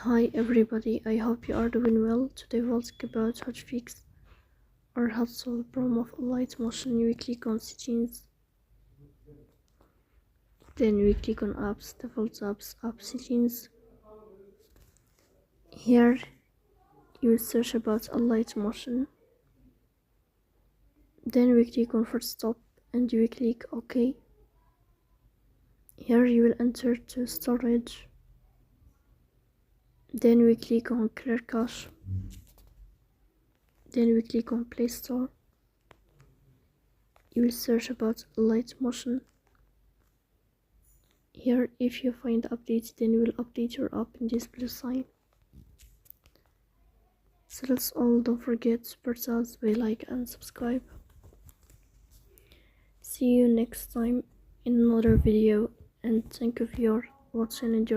Hi everybody, I hope you are doing well. Today we'll talk about how to fix or how to solve the problem of Alight motion. We click on settings, then we click on apps, default apps, app settings. Here you will search about Alight motion, then we click on first stop and we click OK. Here you will enter to storage, then we click on clear cache, then we click on Play Store. You will search about Alight motion. Here, if you find updates, then you will update your app in this plus sign. So that's all. Don't forget to support us by like and subscribe. See you next time in another video, and thank you for your watching and enjoy.